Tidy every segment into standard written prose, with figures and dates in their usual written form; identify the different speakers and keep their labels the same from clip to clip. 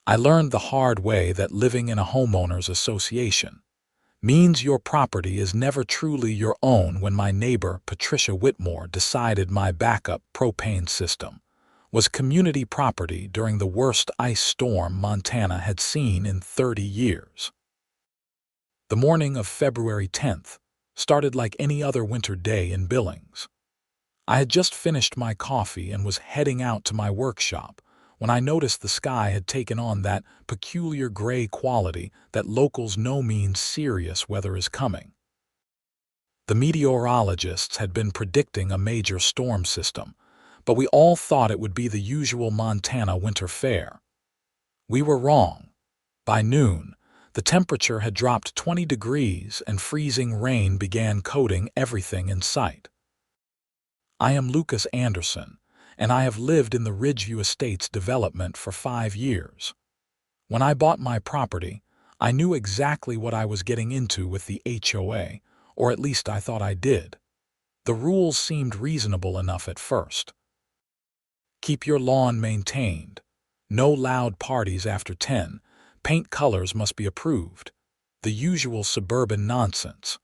Speaker 1: I learned the hard way that living in a homeowners association means your property is never truly your own when my neighbor, Patricia Whitmore, decided my backup propane system was community property during the worst ice storm Montana had seen in 30 years. The morning of February 10th started like any other winter day in Billings. I had just finished my coffee and was heading out to my workshop when I noticed the sky had taken on that peculiar gray quality that locals know means serious weather is coming. The meteorologists had been predicting a major storm system, but we all thought it would be the usual Montana winter fare. We were wrong. By noon, the temperature had dropped 20 degrees and freezing rain began coating everything in sight. I am Lucas Anderson, and I have lived in the Ridgeview Estates development for 5 years. When I bought my property, I knew exactly what I was getting into with the HOA, or at least I thought I did. The rules seemed reasonable enough at first. Keep your lawn maintained. No loud parties after 10. Paint colors must be approved. The usual suburban nonsense.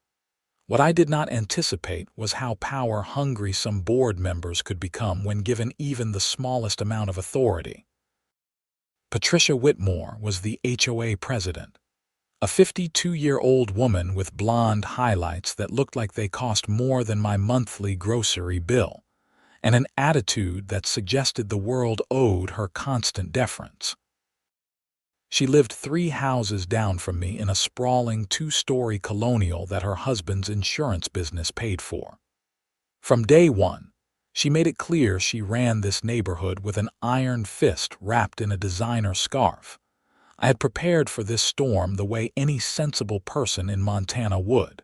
Speaker 1: What I did not anticipate was how power-hungry some board members could become when given even the smallest amount of authority. Patricia Whitmore was the HOA president, a 52-year-old woman with blonde highlights that looked like they cost more than my monthly grocery bill, and an attitude that suggested the world owed her constant deference. She lived 3 houses down from me in a sprawling 2-story colonial that her husband's insurance business paid for. From day one, she made it clear she ran this neighborhood with an iron fist wrapped in a designer scarf. I had prepared for this storm the way any sensible person in Montana would.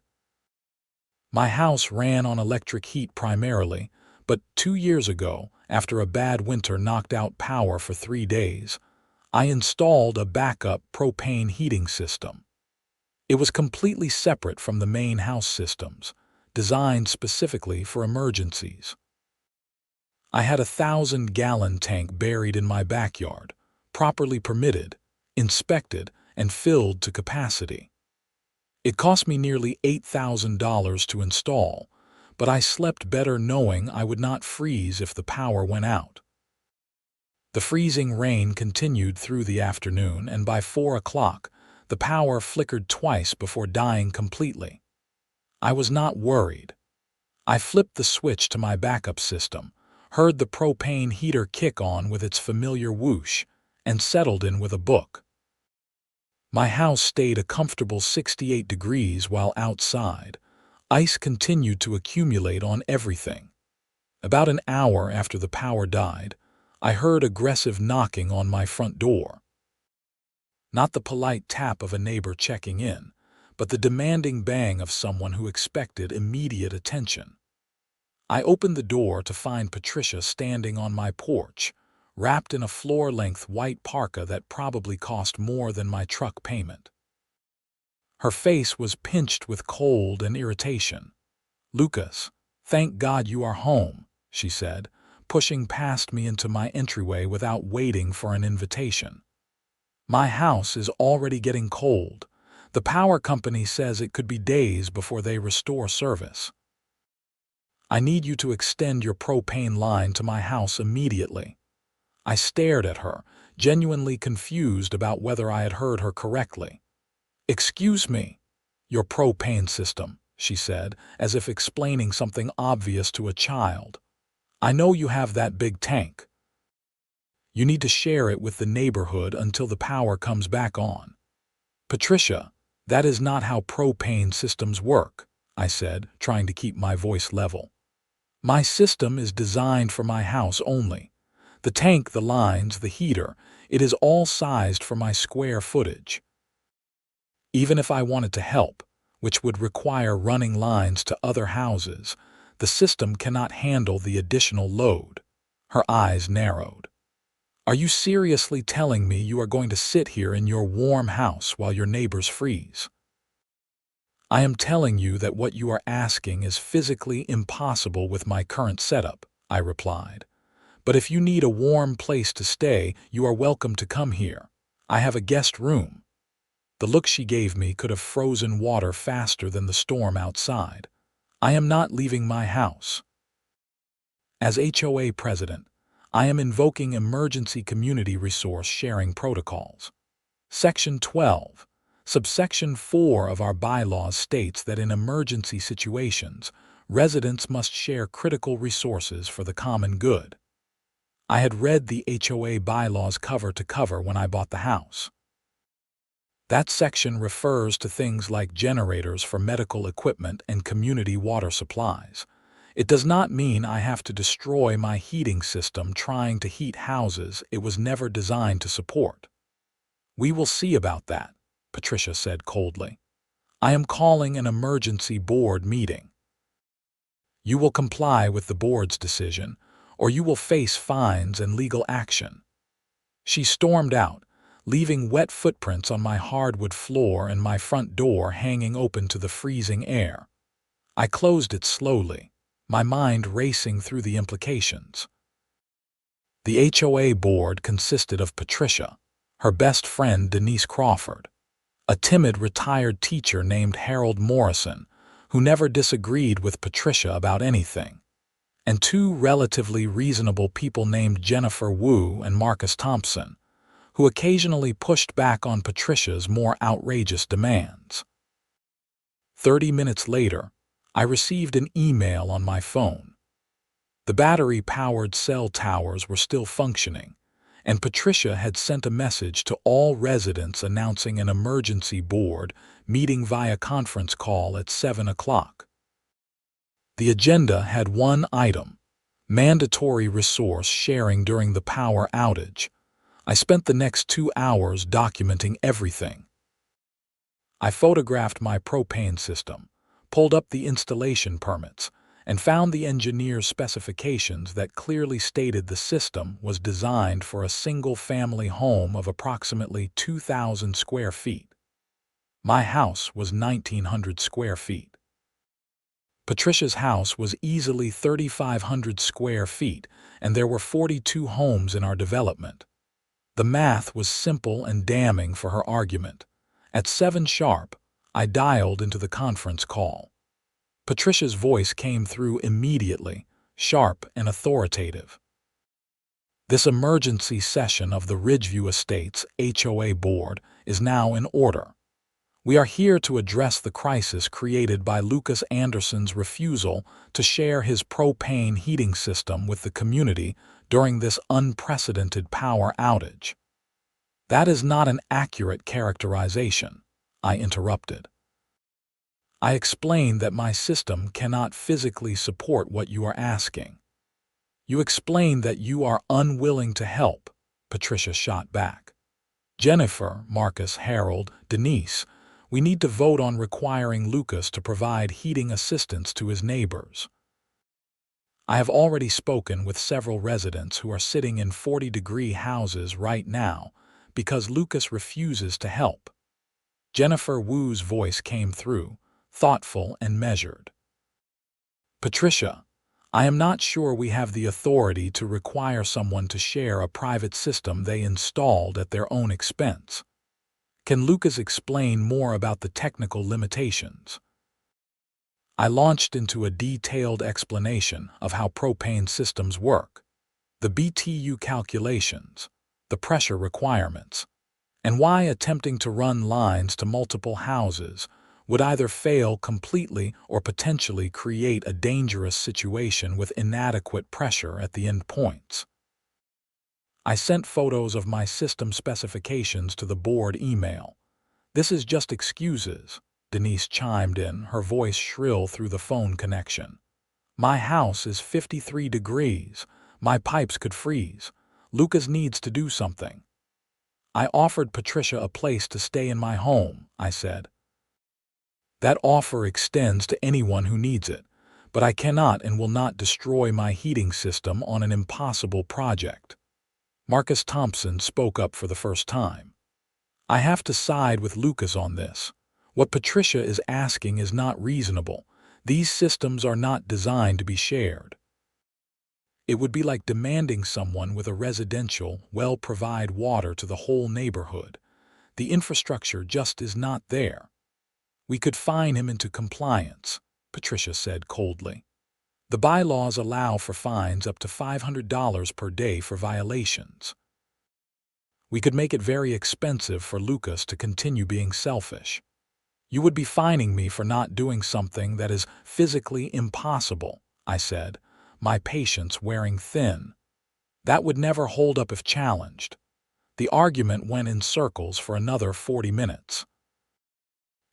Speaker 1: My house ran on electric heat primarily, but 2 years ago, after a bad winter knocked out power for 3 days, I installed a backup propane heating system. It was completely separate from the main house systems, designed specifically for emergencies. I had a 1,000-gallon tank buried in my backyard, properly permitted, inspected, and filled to capacity. It cost me nearly $8,000 to install, but I slept better knowing I would not freeze if the power went out. The freezing rain continued through the afternoon, and by 4 o'clock, the power flickered twice before dying completely. I was not worried. I flipped the switch to my backup system, heard the propane heater kick on with its familiar whoosh, and settled in with a book. My house stayed a comfortable 68 degrees while outside. Ice continued to accumulate on everything. About an hour after the power died, I heard aggressive knocking on my front door. Not the polite tap of a neighbor checking in, but the demanding bang of someone who expected immediate attention. I opened the door to find Patricia standing on my porch, wrapped in a floor-length white parka that probably cost more than my truck payment. Her face was pinched with cold and irritation. "Lucas, thank God you are home," she said, pushing past me into my entryway without waiting for an invitation. "My house is already getting cold. The power company says it could be days before they restore service. I need you to extend your propane line to my house immediately." I stared at her, genuinely confused about whether I had heard her correctly. "Excuse me, your propane system," she said, as if explaining something obvious to a child. "I know you have that big tank. You need to share it with the neighborhood until the power comes back on." "Patricia, that is not how propane systems work," I said, trying to keep my voice level. "My system is designed for my house only. The tank, the lines, the heater, it is all sized for my square footage. Even if I wanted to help, which would require running lines to other houses, the system cannot handle the additional load." Her eyes narrowed. "Are you seriously telling me you are going to sit here in your warm house while your neighbors freeze?" "I am telling you that what you are asking is physically impossible with my current setup," I replied. "But if you need a warm place to stay, you are welcome to come here. I have a guest room. The look she gave me could have frozen water faster than the storm outside. I am not leaving my house. As HOA president, I am invoking emergency community resource sharing protocols. Section 12, subsection 4 of our bylaws states that in emergency situations, residents must share critical resources for the common good. I had read the HOA bylaws cover to cover when I bought the house. That section refers to things like generators for medical equipment and community water supplies. It does not mean I have to destroy my heating system trying to heat houses it was never designed to support. We will see about that, Patricia said coldly. I am calling an emergency board meeting. You will comply with the board's decision, or you will face fines and legal action. She stormed out, leaving wet footprints on my hardwood floor and my front door hanging open to the freezing air. I closed it slowly, my mind racing through the implications. The HOA board consisted of Patricia, her best friend Denise Crawford, a timid retired teacher named Harold Morrison, who never disagreed with Patricia about anything, and two relatively reasonable people named Jennifer Wu and Marcus Thompson, who occasionally pushed back on Patricia's more outrageous demands. 30 minutes later, I received an email on my phone. The battery-powered cell towers were still functioning, and Patricia had sent a message to all residents announcing an emergency board meeting via conference call at 7 o'clock. The agenda had one item: mandatory resource sharing during the power outage. I spent the next 2 hours documenting everything. I photographed my propane system, pulled up the installation permits, and found the engineer's specifications that clearly stated the system was designed for a single-family home of approximately 2,000 square feet. My house was 1,900 square feet. Patricia's house was easily 3,500 square feet, and there were 42 homes in our development. The math was simple and damning for her argument. At 7 sharp, I dialed into the conference call. Patricia's voice came through immediately, sharp and authoritative. This emergency session of the Ridgeview Estates HOA board is now in order. We are here to address the crisis created by Lucas Anderson's refusal to share his propane heating system with the community during this unprecedented power outage. That is not an accurate characterization, I interrupted. I explained that my system cannot physically support what you are asking. You explained that you are unwilling to help, Patricia shot back. Jennifer, Marcus, Harold, Denise, we need to vote on requiring Lucas to provide heating assistance to his neighbors. I have already spoken with several residents who are sitting in 40-degree houses right now because Lucas refuses to help. Jennifer Wu's voice came through, thoughtful and measured. Patricia, I am not sure we have the authority to require someone to share a private system they installed at their own expense. Can Lucas explain more about the technical limitations? I launched into a detailed explanation of how propane systems work, the BTU calculations, the pressure requirements, and why attempting to run lines to multiple houses would either fail completely or potentially create a dangerous situation with inadequate pressure at the end points. I sent photos of my system specifications to the board email. This is just excuses, Denise chimed in, her voice shrill through the phone connection. My house is 53 degrees. My pipes could freeze. Lucas needs to do something. I offered Patricia a place to stay in my home, I said. That offer extends to anyone who needs it, but I cannot and will not destroy my heating system on an impossible project. Marcus Thompson spoke up for the first time. I have to side with Lucas on this. What Patricia is asking is not reasonable. These systems are not designed to be shared. It would be like demanding someone with a residential well provide water to the whole neighborhood. The infrastructure just is not there. We could fine him into compliance, Patricia said coldly. The bylaws allow for fines up to $500 per day for violations. We could make it very expensive for Lucas to continue being selfish. You would be fining me for not doing something that is physically impossible, I said, my patience wearing thin. That would never hold up if challenged. The argument went in circles for another 40 minutes.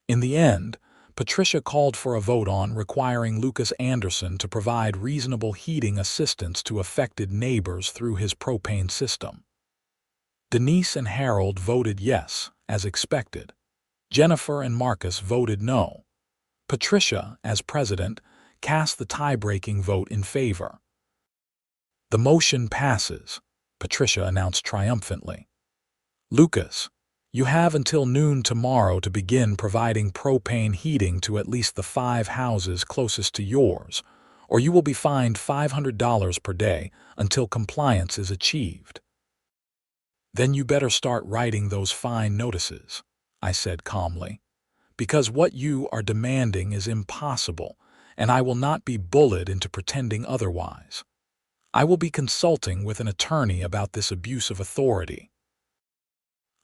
Speaker 1: In the end, Patricia called for a vote on requiring Lucas Anderson to provide reasonable heating assistance to affected neighbors through his propane system. Denise and Harold voted yes, as expected. Jennifer and Marcus voted no. Patricia, as president, cast the tie-breaking vote in favor. The motion passes, Patricia announced triumphantly. Lucas, you have until noon tomorrow to begin providing propane heating to at least the 5 houses closest to yours, or you will be fined $500 per day until compliance is achieved. Then you better start writing those fine notices, I said calmly, because what you are demanding is impossible, and I will not be bullied into pretending otherwise. I will be consulting with an attorney about this abuse of authority.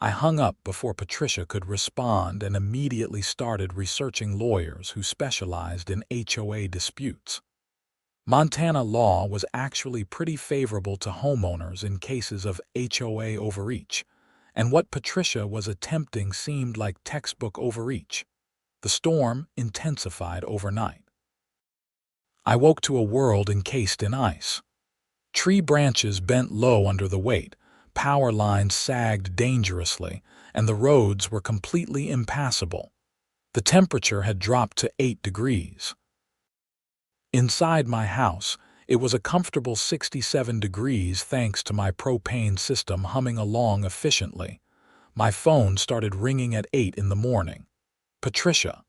Speaker 1: I hung up before Patricia could respond and immediately started researching lawyers who specialized in HOA disputes. Montana law was actually pretty favorable to homeowners in cases of HOA overreach, and what Patricia was attempting seemed like textbook overreach. The storm intensified overnight. I woke to a world encased in ice. Tree branches bent low under the weight, power lines sagged dangerously, and the roads were completely impassable. The temperature had dropped to 8 degrees. Inside my house, it was a comfortable 67 degrees thanks to my propane system humming along efficiently. My phone started ringing at 8 in the morning. Patricia.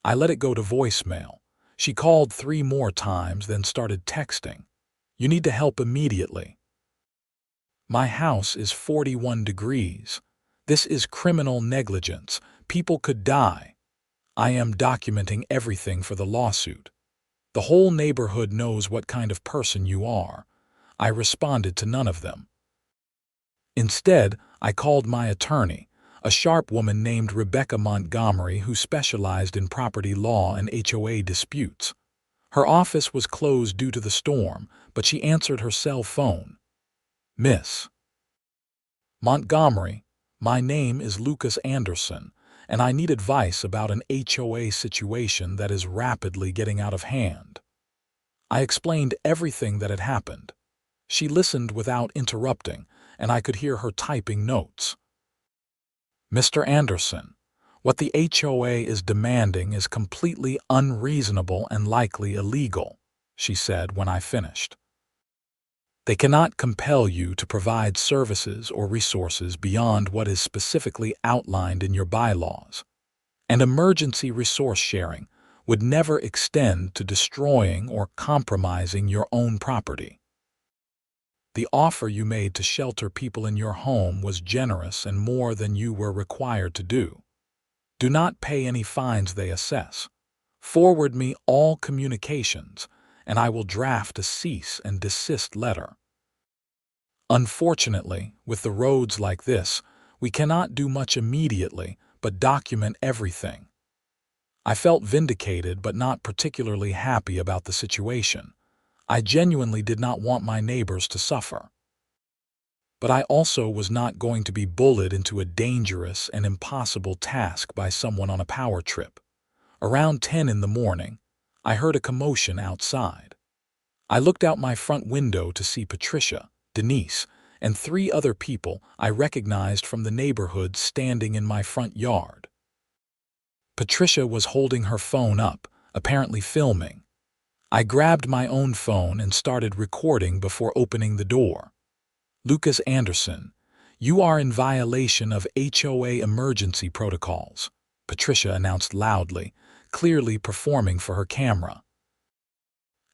Speaker 1: I let it go to voicemail. She called 3 more times, then started texting. You need to help immediately. My house is 41 degrees. This is criminal negligence. People could die. I am documenting everything for the lawsuit. The whole neighborhood knows what kind of person you are. I responded to none of them. Instead, I called my attorney, a sharp woman named Rebecca Montgomery who specialized in property law and HOA disputes. Her office was closed due to the storm, but she answered her cell phone. Miss Montgomery, my name is Lucas Anderson, and I need advice about an HOA situation that is rapidly getting out of hand. I explained everything that had happened. She listened without interrupting, and I could hear her typing notes. Mr. Anderson, what the HOA is demanding is completely unreasonable and likely illegal, she said when I finished. They cannot compel you to provide services or resources beyond what is specifically outlined in your bylaws, and emergency resource sharing would never extend to destroying or compromising your own property. The offer you made to shelter people in your home was generous and more than you were required to do. Do not pay any fines they assess. Forward me all communications, and I will draft a cease and desist letter. Unfortunately, with the roads like this, we cannot do much immediately but document everything. I felt vindicated but not particularly happy about the situation. I genuinely did not want my neighbors to suffer. But I also was not going to be bullied into a dangerous and impossible task by someone on a power trip. Around 10 in the morning, I heard a commotion outside. I looked out my front window to see Patricia, Denise, and 3 other people I recognized from the neighborhood standing in my front yard. Patricia was holding her phone up, apparently filming. I grabbed my own phone and started recording before opening the door. Lucas Anderson, you are in violation of HOA emergency protocols, Patricia announced loudly, clearly performing for her camera.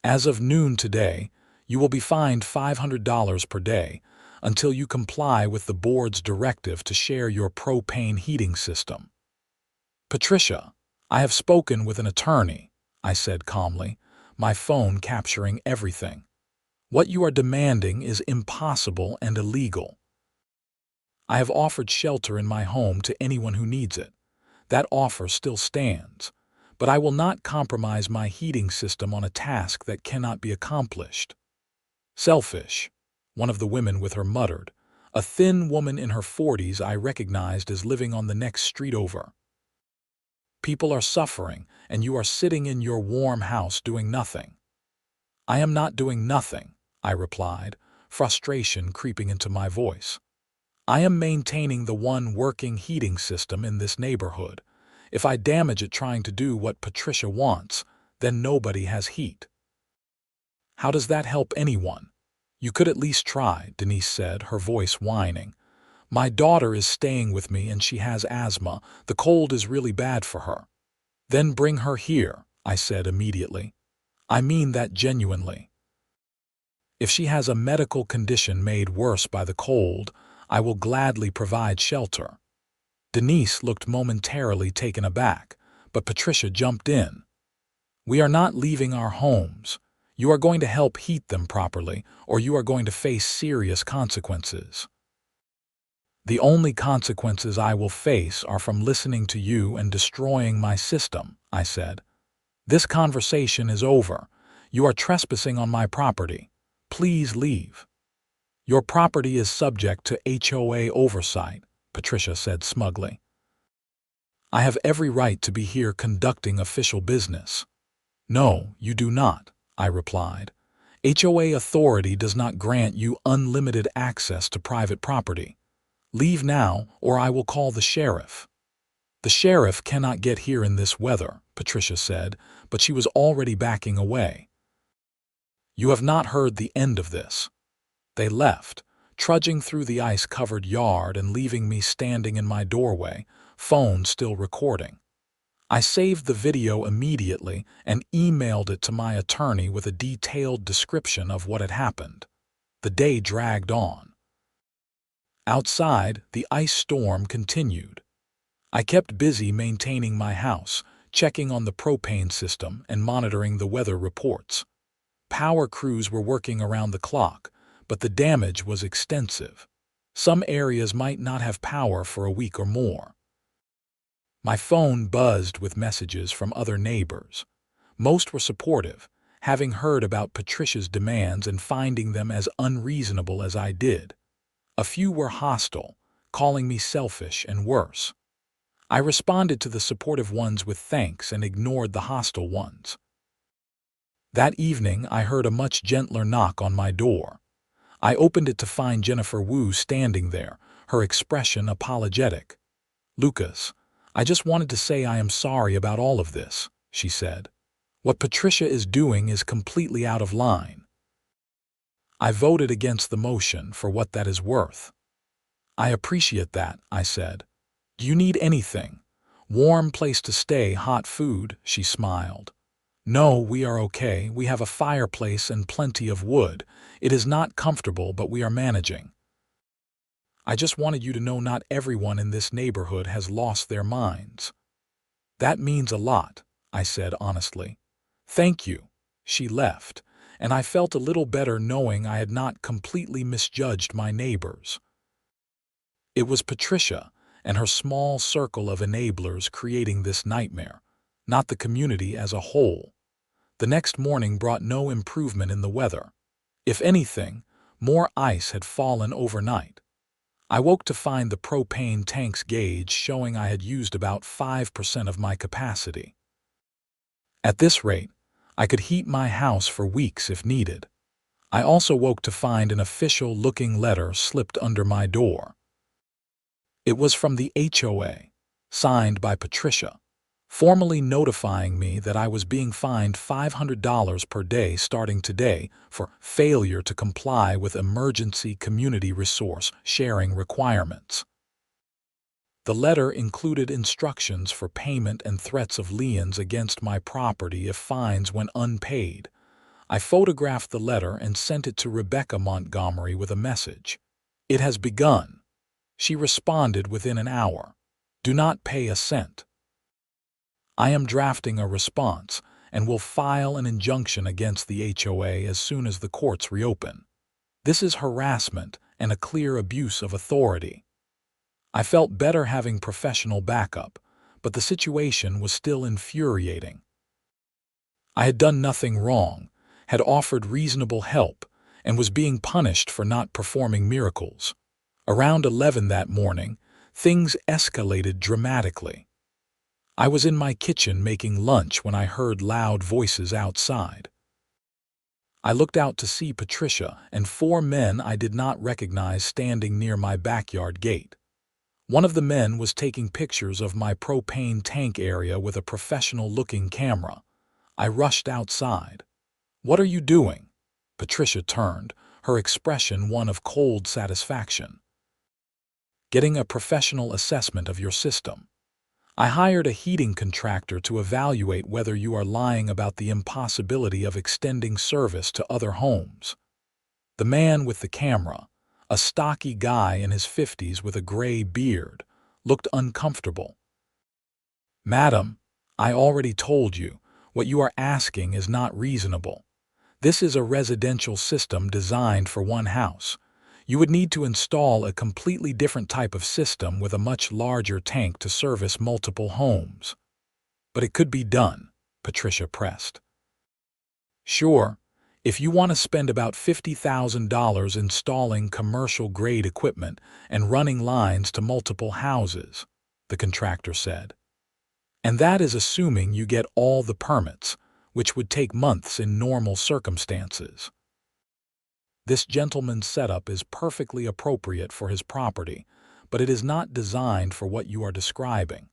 Speaker 1: As of noon today, you will be fined $500 per day until you comply with the board's directive to share your propane heating system. Patricia, I have spoken with an attorney, I said calmly, my phone capturing everything. What you are demanding is impossible and illegal. I have offered shelter in my home to anyone who needs it. That offer still stands, but I will not compromise my heating system on a task that cannot be accomplished. Selfish, one of the women with her muttered, a thin woman in her 40s I recognized as living on the next street over. People are suffering, and you are sitting in your warm house doing nothing. I am not doing nothing, I replied, frustration creeping into my voice. I am maintaining the one working heating system in this neighborhood. If I damage it trying to do what Patricia wants, then nobody has heat. How does that help anyone? You could at least try, Denise said, her voice whining. My daughter is staying with me and she has asthma. The cold is really bad for her. Then bring her here, I said immediately. I mean that genuinely. If she has a medical condition made worse by the cold, I will gladly provide shelter. Denise looked momentarily taken aback, but Patricia jumped in. We are not leaving our homes. You are going to help heat them properly, or you are going to face serious consequences. The only consequences I will face are from listening to you and destroying my system, I said. This conversation is over. You are trespassing on my property. Please leave. Your property is subject to HOA oversight, Patricia said smugly. I have every right to be here conducting official business. No, you do not, I replied. HOA authority does not grant you unlimited access to private property. Leave now, or I will call the sheriff. The sheriff cannot get here in this weather, Patricia said, but she was already backing away. You have not heard the end of this. They left, trudging through the ice-covered yard and leaving me standing in my doorway, phone still recording. I saved the video immediately and emailed it to my attorney with a detailed description of what had happened. The day dragged on. Outside, the ice storm continued. I kept busy maintaining my house, checking on the propane system and monitoring the weather reports. Power crews were working around the clock, but the damage was extensive. Some areas might not have power for a week or more. My phone buzzed with messages from other neighbors. Most were supportive, having heard about Patricia's demands and finding them as unreasonable as I did. A few were hostile, calling me selfish and worse. I responded to the supportive ones with thanks and ignored the hostile ones. That evening, I heard a much gentler knock on my door. I opened it to find Jennifer Wu standing there, her expression apologetic. Lucas, I just wanted to say I am sorry about all of this, she said. What Patricia is doing is completely out of line. I voted against the motion for what that is worth. I appreciate that, I said. Do you need anything? Warm place to stay, hot food, she smiled. No, we are okay. We have a fireplace and plenty of wood. It is not comfortable, but we are managing. I just wanted you to know not everyone in this neighborhood has lost their minds. That means a lot, I said honestly. Thank you. She left, and I felt a little better knowing I had not completely misjudged my neighbors. It was Patricia and her small circle of enablers creating this nightmare, not the community as a whole. The next morning brought no improvement in the weather. If anything, more ice had fallen overnight. I woke to find the propane tank's gauge showing I had used about 5% of my capacity. At this rate, I could heat my house for weeks if needed. I also woke to find an official-looking letter slipped under my door. It was from the HOA, signed by Patricia, formally notifying me that I was being fined $500 per day starting today for failure to comply with emergency community resource sharing requirements. The letter included instructions for payment and threats of liens against my property if fines went unpaid. I photographed the letter and sent it to Rebecca Montgomery with a message. It has begun. She responded within an hour. Do not pay a cent. I am drafting a response and will file an injunction against the HOA as soon as the courts reopen. This is harassment and a clear abuse of authority. I felt better having professional backup, but the situation was still infuriating. I had done nothing wrong, had offered reasonable help, and was being punished for not performing miracles. Around 11 that morning, things escalated dramatically. I was in my kitchen making lunch when I heard loud voices outside. I looked out to see Patricia and 4 men I did not recognize standing near my backyard gate. One of the men was taking pictures of my propane tank area with a professional-looking camera. I rushed outside. "What are you doing?" Patricia turned, her expression one of cold satisfaction. "Getting a professional assessment of your system. I hired a heating contractor to evaluate whether you are lying about the impossibility of extending service to other homes." The man with the camera, a stocky guy in his 50s with a gray beard, looked uncomfortable. "Madam, I already told you, what you are asking is not reasonable. This is a residential system designed for one house. You would need to install a completely different type of system with a much larger tank to service multiple homes." "But it could be done," Patricia pressed. "Sure, if you want to spend about $50,000 installing commercial-grade equipment and running lines to multiple houses," the contractor said. "And that is assuming you get all the permits, which would take months in normal circumstances. This gentleman's setup is perfectly appropriate for his property, but it is not designed for what you are describing."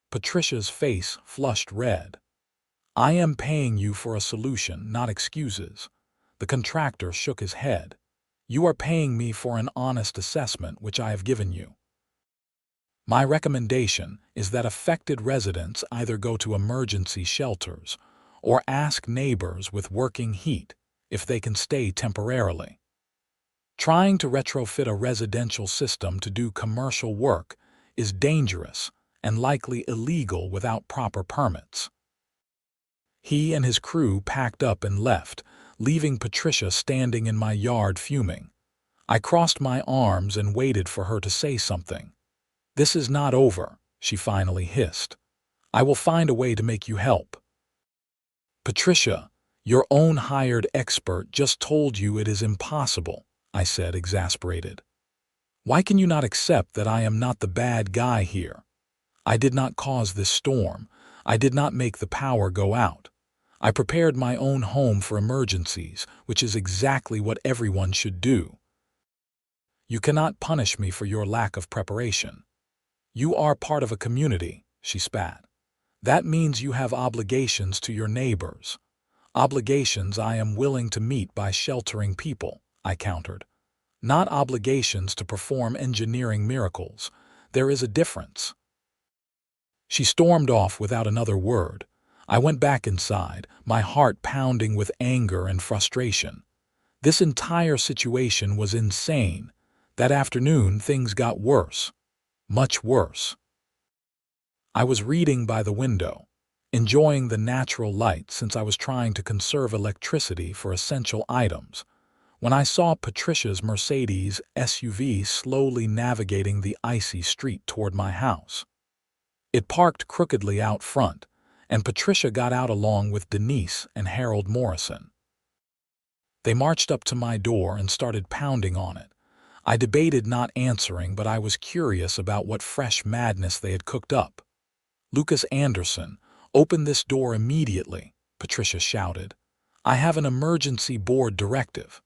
Speaker 1: Patricia's face flushed red. "I am paying you for a solution, not excuses." The contractor shook his head. "You are paying me for an honest assessment, which I have given you. My recommendation is that affected residents either go to emergency shelters or ask neighbors with working heat if they can stay temporarily. Trying to retrofit a residential system to do commercial work is dangerous and likely illegal without proper permits." He and his crew packed up and left, leaving Patricia standing in my yard fuming. I crossed my arms and waited for her to say something. "This is not over," she finally hissed. "I will find a way to make you help." "Patricia, your own hired expert just told you it is impossible," I said, exasperated. "Why can you not accept that I am not the bad guy here? I did not cause this storm. I did not make the power go out. I prepared my own home for emergencies, which is exactly what everyone should do. You cannot punish me for your lack of preparation. You are part of a community," she spat. "That means you have obligations to your neighbors. Obligations I am willing to meet by sheltering people," I countered. "Not obligations to perform engineering miracles. There is a difference." She stormed off without another word. I went back inside, my heart pounding with anger and frustration. This entire situation was insane. That afternoon, things got worse. Much worse. I was reading by the window, enjoying the natural light since I was trying to conserve electricity for essential items, when I saw Patricia's Mercedes SUV slowly navigating the icy street toward my house. It parked crookedly out front, and Patricia got out along with Denise and Harold Morrison. They marched up to my door and started pounding on it. I debated not answering, but I was curious about what fresh madness they had cooked up. "Lucas Anderson, open this door immediately," Patricia shouted. "I have an emergency board directive."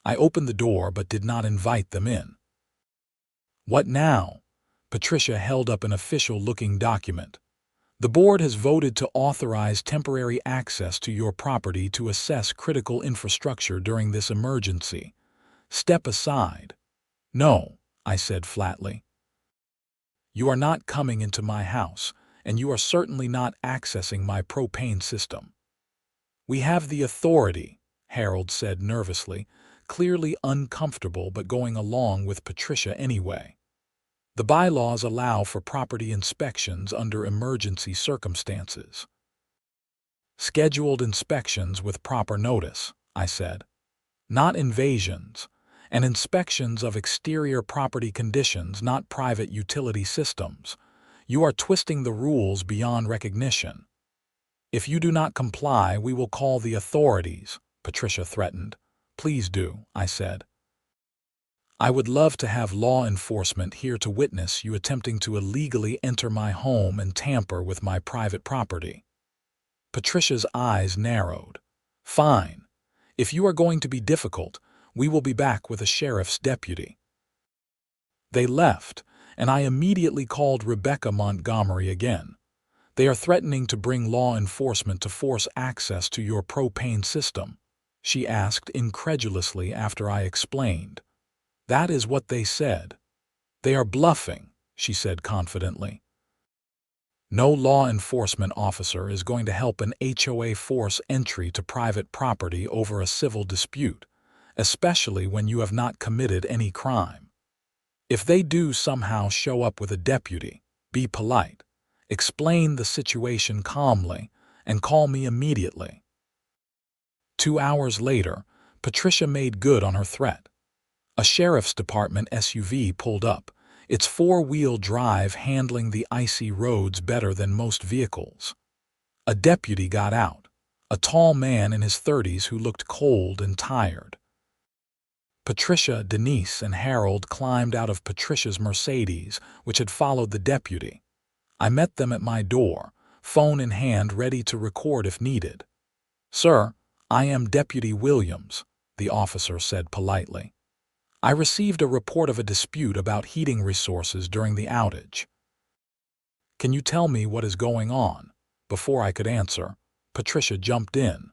Speaker 1: I opened the door but did not invite them in. "What now?" Patricia held up an official-looking document. "The board has voted to authorize temporary access to your property to assess critical infrastructure during this emergency. Step aside." "No," I said flatly. "You are not coming into my house, and you are certainly not accessing my propane system." "We have the authority," Harold said nervously, clearly uncomfortable but going along with Patricia anyway. The bylaws allow for property inspections under emergency circumstances. Scheduled inspections with proper notice, I said. Not invasions, and inspections of exterior property conditions, not private utility systems. You are twisting the rules beyond recognition. If you do not comply, we will call the authorities, Patricia threatened. Please do, I said. I would love to have law enforcement here to witness you attempting to illegally enter my home and tamper with my private property. Patricia's eyes narrowed. Fine. If you are going to be difficult, we will be back with a sheriff's deputy. They left, and I immediately called Rebecca Montgomery again. They are threatening to bring law enforcement to force access to your propane system, she asked incredulously after I explained. That is what they said. They are bluffing, she said confidently. No law enforcement officer is going to help an HOA force entry to private property over a civil dispute, especially when you have not committed any crime. If they do somehow show up with a deputy, be polite, explain the situation calmly, and call me immediately. 2 hours later, Patricia made good on her threat. A sheriff's department SUV pulled up, its four-wheel drive handling the icy roads better than most vehicles. A deputy got out, a tall man in his 30s who looked cold and tired. Patricia, Denise, and Harold climbed out of Patricia's Mercedes, which had followed the deputy. I met them at my door, phone in hand ready to record if needed. Sir, I am Deputy Williams, the officer said politely. I received a report of a dispute about heating resources during the outage. Can you tell me what is going on? Before I could answer, Patricia jumped in.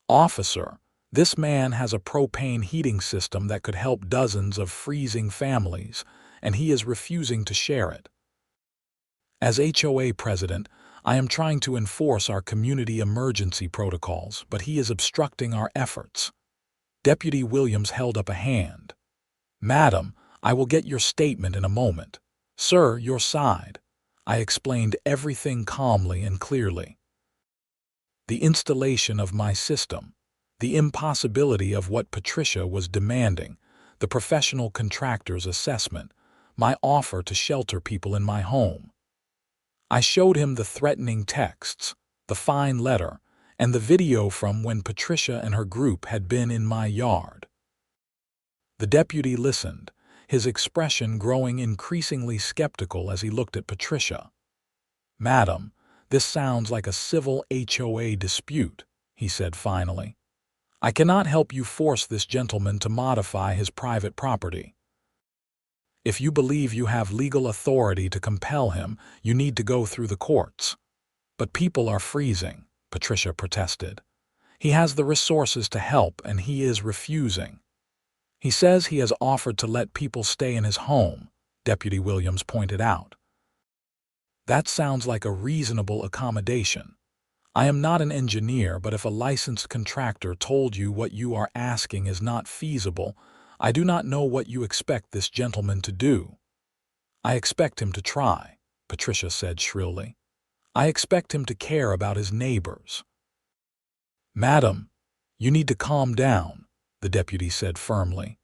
Speaker 1: Officer, this man has a propane heating system that could help dozens of freezing families, and he is refusing to share it. As HOA president, I am trying to enforce our community emergency protocols, but he is obstructing our efforts. Deputy Williams held up a hand. Madam, I will get your statement in a moment. Sir, your side. I explained everything calmly and clearly. The installation of my system, the impossibility of what Patricia was demanding, the professional contractor's assessment, my offer to shelter people in my home. I showed him the threatening texts, the fine letter, and the video from when Patricia and her group had been in my yard. The deputy listened, his expression growing increasingly skeptical as he looked at Patricia. Madam, this sounds like a civil HOA dispute, he said finally. I cannot help you force this gentleman to modify his private property. If you believe you have legal authority to compel him, you need to go through the courts. But people are freezing, Patricia protested. He has the resources to help, and he is refusing. He says he has offered to let people stay in his home, Deputy Williams pointed out. That sounds like a reasonable accommodation. I am not an engineer, but if a licensed contractor told you what you are asking is not feasible, I do not know what you expect this gentleman to do. I expect him to try, Patricia said shrilly. I expect him to care about his neighbors. Madam, you need to calm down, the deputy said firmly.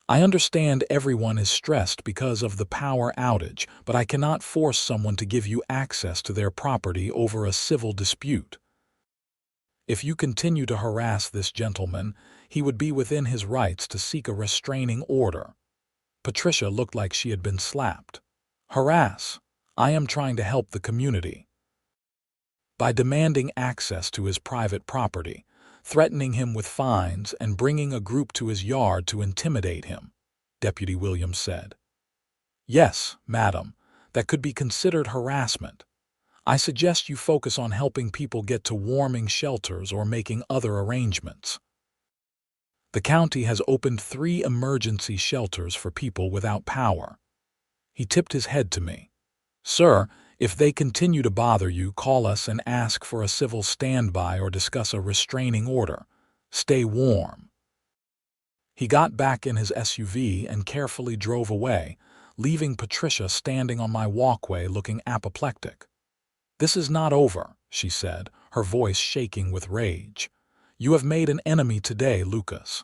Speaker 1: I understand everyone is stressed because of the power outage, but I cannot force someone to give you access to their property over a civil dispute. If you continue to harass this gentleman, he would be within his rights to seek a restraining order. Patricia looked like she had been slapped. Harass? I am trying to help the community. By demanding access to his private property, threatening him with fines, and bringing a group to his yard to intimidate him, Deputy Williams said. Yes, madam, that could be considered harassment. I suggest you focus on helping people get to warming shelters or making other arrangements. The county has opened 3 emergency shelters for people without power. He tipped his head to me. Sir, if they continue to bother you, call us and ask for a civil standby or discuss a restraining order. Stay warm. He got back in his SUV and carefully drove away, leaving Patricia standing on my walkway looking apoplectic. "This is not over," she said, her voice shaking with rage. "You have made an enemy today, Lucas."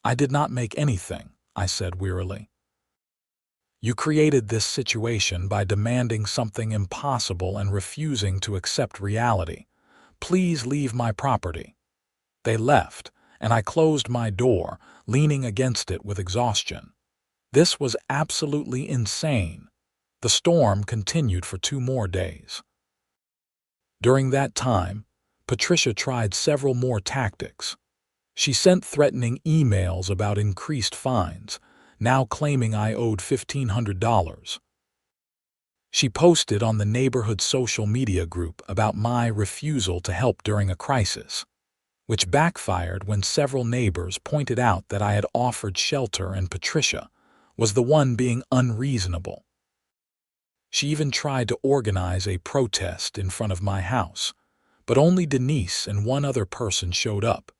Speaker 1: "I did not make anything," I said wearily. "You created this situation by demanding something impossible and refusing to accept reality. Please leave my property." They left, and I closed my door, leaning against it with exhaustion. This was absolutely insane. The storm continued for 2 more days. During that time, Patricia tried several more tactics. She sent threatening emails about increased fines, now claiming I owed $1,500. She posted on the neighborhood social media group about my refusal to help during a crisis, which backfired when several neighbors pointed out that I had offered shelter and Patricia was the one being unreasonable. She even tried to organize a protest in front of my house, but only Denise and one other person showed up,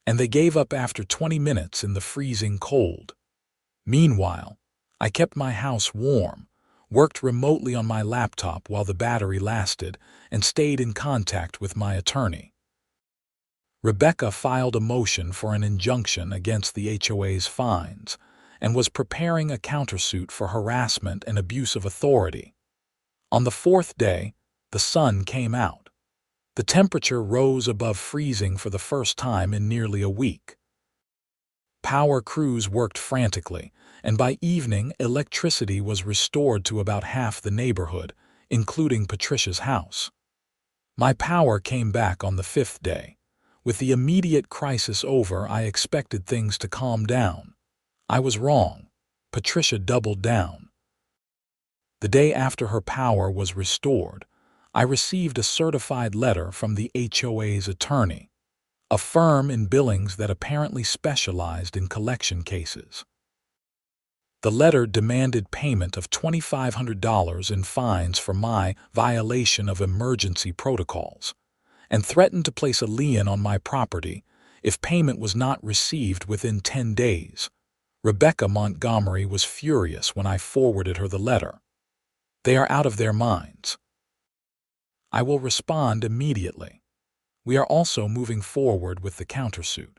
Speaker 1: and they gave up after 20 minutes in the freezing cold. Meanwhile, I kept my house warm, worked remotely on my laptop while the battery lasted, and stayed in contact with my attorney. Rebecca filed a motion for an injunction against the HOA's fines and was preparing a countersuit for harassment and abuse of authority. On the 4th day, the sun came out. The temperature rose above freezing for the first time in nearly a week. Power crews worked frantically, and by evening, electricity was restored to about half the neighborhood, including Patricia's house. My power came back on the 5th day. With the immediate crisis over, I expected things to calm down. I was wrong. Patricia doubled down. The day after her power was restored, I received a certified letter from the HOA's attorney, a firm in Billings that apparently specialized in collection cases. The letter demanded payment of $2,500 in fines for my violation of emergency protocols, and threatened to place a lien on my property if payment was not received within 10 days. Rebecca Montgomery was furious when I forwarded her the letter. They are out of their minds. I will respond immediately. We are also moving forward with the countersuit.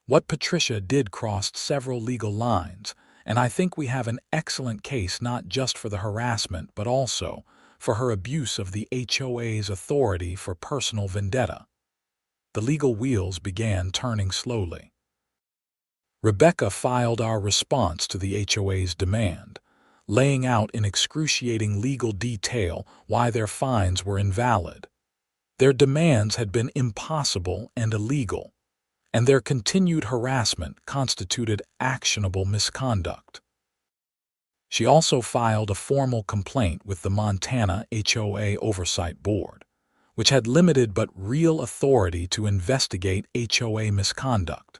Speaker 1: What Patricia did crossed several legal lines, and I think we have an excellent case not just for the harassment but also for her abuse of the HOA's authority for personal vendetta. The legal wheels began turning slowly. Rebecca filed our response to the HOA's demand, laying out in excruciating legal detail why their fines were invalid. Their demands had been impossible and illegal, and their continued harassment constituted actionable misconduct. She also filed a formal complaint with the Montana HOA Oversight Board, which had limited but real authority to investigate HOA misconduct.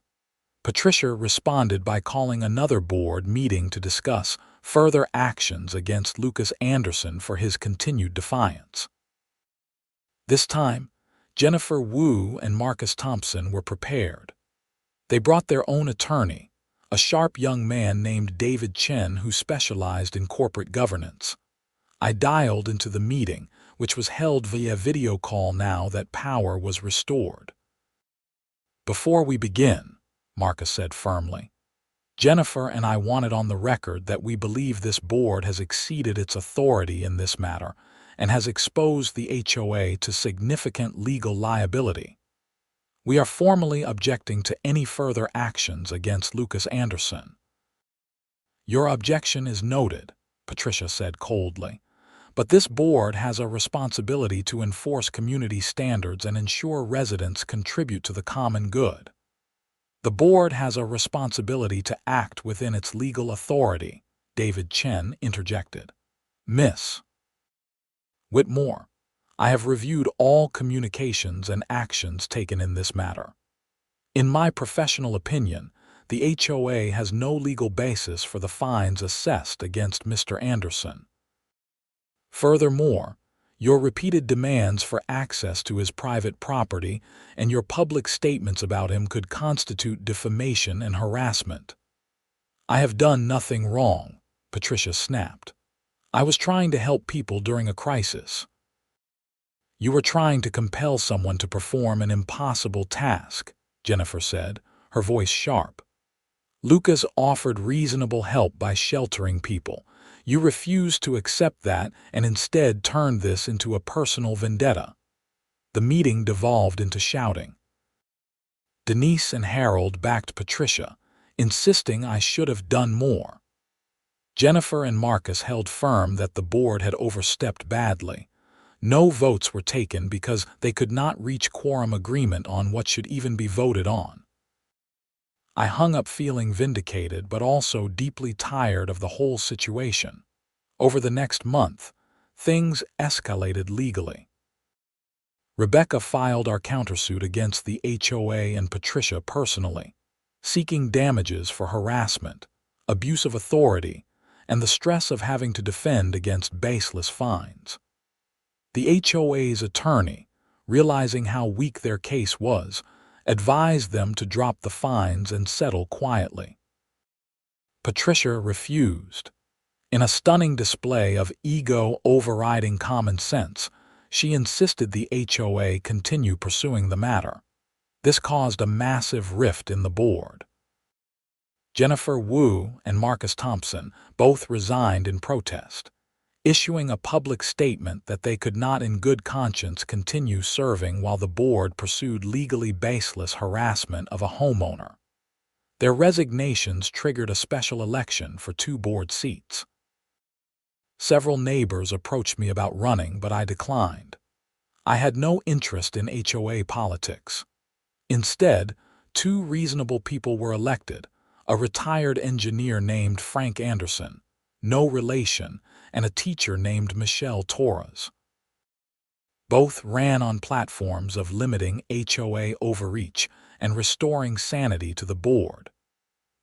Speaker 1: Patricia responded by calling another board meeting to discuss further actions against Lucas Anderson for his continued defiance. This time, Jennifer Wu and Marcus Thompson were prepared. They brought their own attorney, a sharp young man named David Chen who specialized in corporate governance. I dialed into the meeting, which was held via video call now that power was restored. "Before we begin," Marcus said firmly, "Jennifer and I want it on the record that we believe this board has exceeded its authority in this matter and has exposed the HOA to significant legal liability. We are formally objecting to any further actions against Lucas Anderson." "Your objection is noted," Patricia said coldly, "but this board has a responsibility to enforce community standards and ensure residents contribute to the common good. The board has a responsibility to act within its legal authority," David Chen interjected. "Miss Whitmore, I have reviewed all communications and actions taken in this matter. In my professional opinion, the HOA has no legal basis for the fines assessed against Mr. Anderson. Furthermore, your repeated demands for access to his private property and your public statements about him could constitute defamation and harassment. "I have done nothing wrong," Patricia snapped. "I was trying to help people during a crisis." "You were trying to compel someone to perform an impossible task," Jennifer said, her voice sharp. "Lucas offered reasonable help by sheltering people. You refused to accept that and instead turned this into a personal vendetta." The meeting devolved into shouting. Denise and Harold backed Patricia, insisting I should have done more. Jennifer and Marcus held firm that the board had overstepped badly. No votes were taken because they could not reach quorum agreement on what should even be voted on. I hung up feeling vindicated but also deeply tired of the whole situation. Over the next month, things escalated legally. Rebecca filed our countersuit against the HOA and Patricia personally, seeking damages for harassment, abuse of authority, and the stress of having to defend against baseless fines. The HOA's attorney, realizing how weak their case was, advised them to drop the fines and settle quietly. Patricia refused. In a stunning display of ego overriding common sense, she insisted the HOA continue pursuing the matter. This caused a massive rift in the board. Jennifer Wu and Marcus Thompson both resigned in protest, issuing a public statement that they could not in good conscience continue serving while the board pursued legally baseless harassment of a homeowner. Their resignations triggered a special election for 2 board seats. Several neighbors approached me about running, but I declined. I had no interest in HOA politics. Instead, 2 reasonable people were elected, a retired engineer named Frank Anderson, no relation, and a teacher named Michelle Torres. Both ran on platforms of limiting HOA overreach and restoring sanity to the board.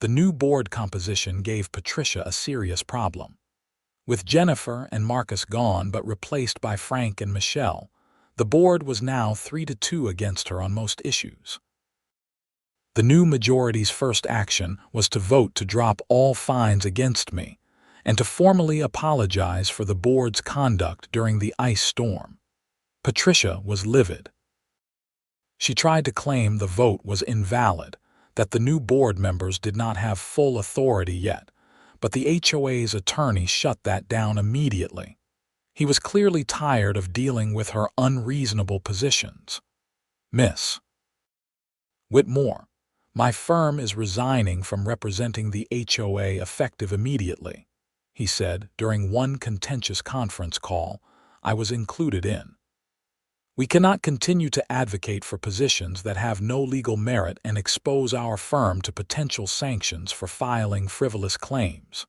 Speaker 1: The new board composition gave Patricia a serious problem. With Jennifer and Marcus gone but replaced by Frank and Michelle, the board was now 3-2 against her on most issues. The new majority's first action was to vote to drop all fines against me and to formally apologize for the board's conduct during the ice storm. Patricia was livid. She tried to claim the vote was invalid, that the new board members did not have full authority yet, but the HOA's attorney shut that down immediately. He was clearly tired of dealing with her unreasonable positions. "Miss Whitmore, my firm is resigning from representing the HOA effective immediately," he said during one contentious conference call I was included in. "We cannot continue to advocate for positions that have no legal merit and expose our firm to potential sanctions for filing frivolous claims."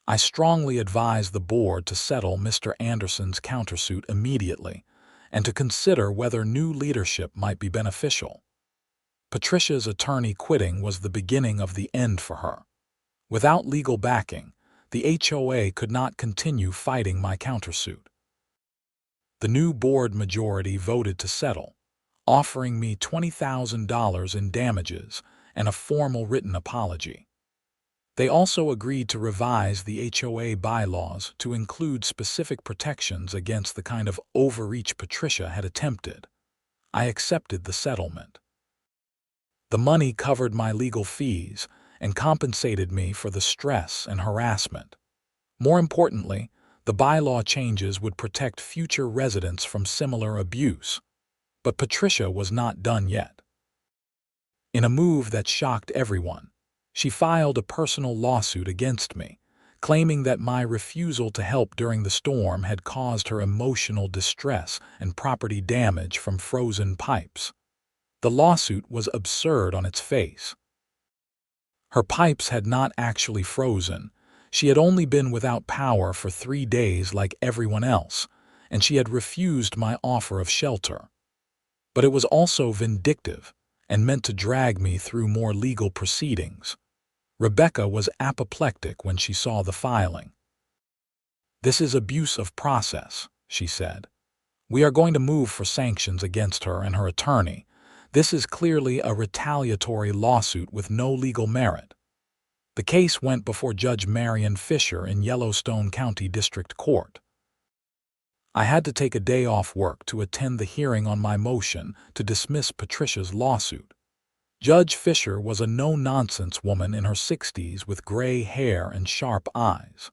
Speaker 1: I strongly advise the board to settle Mr. Anderson's countersuit immediately and to consider whether new leadership might be beneficial. Patricia's attorney quitting was the beginning of the end for her. Without legal backing, the HOA could not continue fighting my countersuit. The new board majority voted to settle, offering me $20,000 in damages and a formal written apology. They also agreed to revise the HOA bylaws to include specific protections against the kind of overreach Patricia had attempted. I accepted the settlement. The money covered my legal fees and compensated me for the stress and harassment. More importantly, the bylaw changes would protect future residents from similar abuse. But Patricia was not done yet. In a move that shocked everyone, she filed a personal lawsuit against me, claiming that my refusal to help during the storm had caused her emotional distress and property damage from frozen pipes. The lawsuit was absurd on its face. Her pipes had not actually frozen. She had only been without power for 3 days like everyone else, and she had refused my offer of shelter. But it was also vindictive and meant to drag me through more legal proceedings. Rebecca was apoplectic when she saw the filing. "This is abuse of process," she said. "We are going to move for sanctions against her and her attorney. This is clearly a retaliatory lawsuit with no legal merit." The case went before Judge Marion Fisher in Yellowstone County District Court. I had to take a day off work to attend the hearing on my motion to dismiss Patricia's lawsuit. Judge Fisher was a no-nonsense woman in her 60s with gray hair and sharp eyes.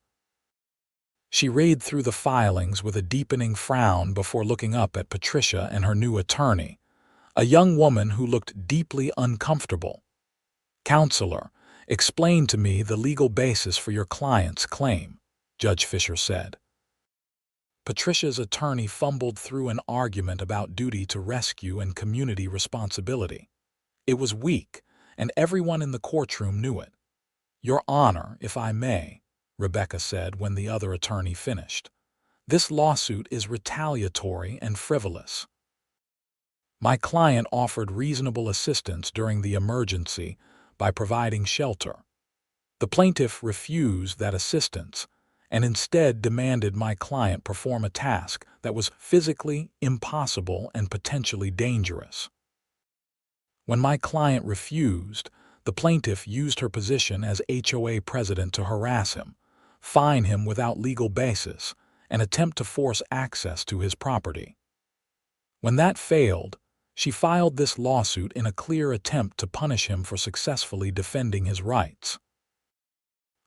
Speaker 1: She read through the filings with a deepening frown before looking up at Patricia and her new attorney, a young woman who looked deeply uncomfortable. "Counselor, explain to me the legal basis for your client's claim," Judge Fisher said. Patricia's attorney fumbled through an argument about duty to rescue and community responsibility. It was weak, and everyone in the courtroom knew it. "Your Honor, if I may," Rebecca said when the other attorney finished, "this lawsuit is retaliatory and frivolous. My client offered reasonable assistance during the emergency by providing shelter. The plaintiff refused that assistance and instead demanded my client perform a task that was physically impossible and potentially dangerous. When my client refused, the plaintiff used her position as HOA president to harass him, fine him without legal basis, and attempt to force access to his property. When that failed, she filed this lawsuit in a clear attempt to punish him for successfully defending his rights.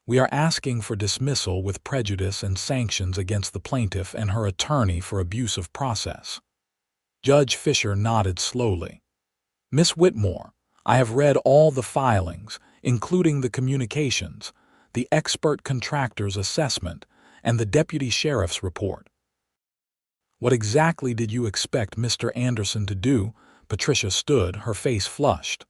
Speaker 1: We are asking for dismissal with prejudice and sanctions against the plaintiff and her attorney for abuse of process." Judge Fisher nodded slowly. "Miss Whitmore, I have read all the filings, including the communications, the expert contractor's assessment, and the deputy sheriff's report." "What exactly did you expect Mr. Anderson to do?" Patricia stood, her face flushed.